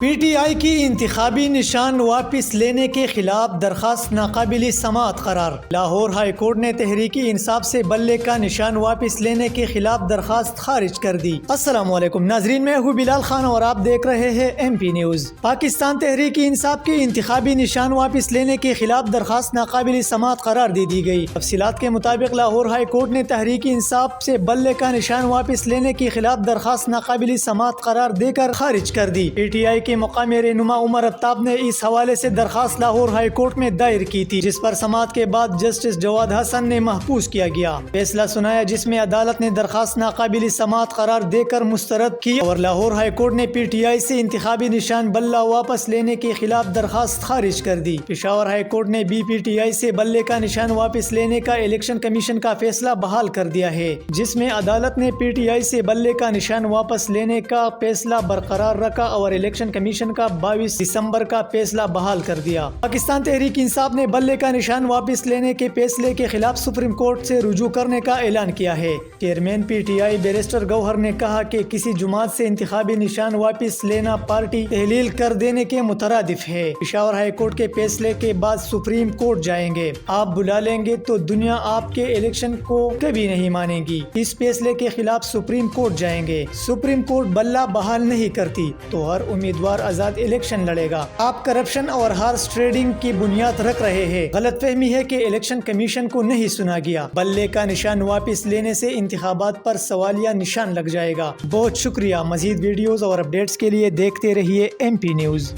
پی T آئی کی انتخابی نشان واپس لینے کے خلاف درخواست ناقابل سماعت قرار۔ لاہور ہائی کورٹ نے تحریک انصاف سے بلے کا نشان واپس لینے کے خلاف درخواست خارج کر دی۔ السلام علیکم ناظرین، میں ہوں بلال خان اور آپ دیکھ رہے ہیں M P news. Pakistan Tehreek Insaf کے انتخابی نشان واپس لینے کے خلاف درخواست ناقابل سماعت قرار دے دی گئی۔ تفصیلات کے مطابق لاہور ہائی کورٹ نے تحریک انصاف سے بلے کا نشان واپس لینے کے خلاف درخواست ناقابل سماعت قرار دے کر خارج کر دی۔ پی ٹی آئی کے مقامی رہنما عمر الطاف نے اس حوالے سے درخواست لاہور ہائی کورٹ میں دائر کی تھی، جس پر سماعت کے بعد جسٹس جواد حسن نے محفوظ کیا گیا۔ فیصلہ سنایا جس میں عدالت نے درخواست ناقابل سماعت قرار دے کر مسترد کی اور لاہور ہائی کورٹ نے پی ٹی آئی سے انتخابی نشان بلہ واپس لینے کے خلاف درخواست خارج کر دی۔ پشاور ہائی کورٹ نے بھی پی ٹی آئی سے بلے کا نشان واپس لینے کا الیکشن کمیشن کا فیصلہ بحال کر دیا ہے، جس میں عدالت نے پی ٹی آئی سے بلے کا نشان واپس لینے کا فیصلہ برقرار رکھا اور الیکشن کمیشن کا 22 دسمبر کا فیصلہ بحال کر دیا۔ پاکستان تحریک انصاف نے بلے کا نشان واپس لینے کے فیصلے کے خلاف سپریم کورٹ سے رجوع کرنے کا اعلان کیا ہے۔ Chairman P T I barrister Gohar نے کہا کہ کسی جماعت سے انتخابی نشان واپس لینا پارٹی تحلیل کر دینے کے مترادف ہے۔ پشاور ہائی کورٹ کے فیصلے کے بعد سپریم کورٹ جائیں گے۔ آپ بلا لیں گے تو دنیا آپ کے الیکشن کو کبھی نہیں مانے گی۔ اس فیصلے کے خلاف سپریم کورٹ جائیں گے۔ سپریم کورٹ بلہ بحال نہیں کرتی تو ہر امیدوار آزاد الیکشن لڑے گا۔ آپ کرپشن اور ہارس ٹریڈنگ کی بنیاد رکھ رہے ہیں۔ غلط فہمی ہے کہ الیکشن کمیشن کو نہیں سنا گیا۔ بلے کا نشان واپس لینے سے انتخابات پر سوالیہ نشان لگ جائے گا۔ بہت شکریہ۔ مزید ویڈیوز اور اپڈیٹس کے لیے دیکھتے رہیے M P news.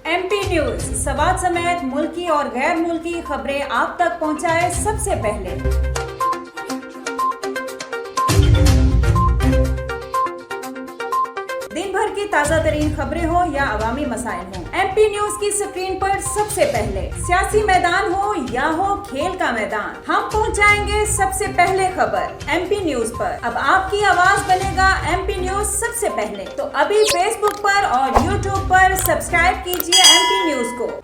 M P news Swat سمیت ملکی اور غیر ملکی خبریں آپ تک پہنچائے سب سے پہلے۔ دن بھر کی تازہ ترین خبریں ہوں یا عوامی مسائل ہوں، ایم پی نیوز کی سکرین پر سب سے پہلے۔ سیاسی میدان ہو یا ہو کھیل کا میدان، ہم پہنچائیں گے سب سے پہلے خبر ایم پی نیوز پر۔ اب آپ کی آواز بنے گا ایم پی نیوز سب سے پہلے، تو ابھی فیس بک پر اور یوٹیوب پر سبسکرائب کیجیے ایم پی نیوز کو۔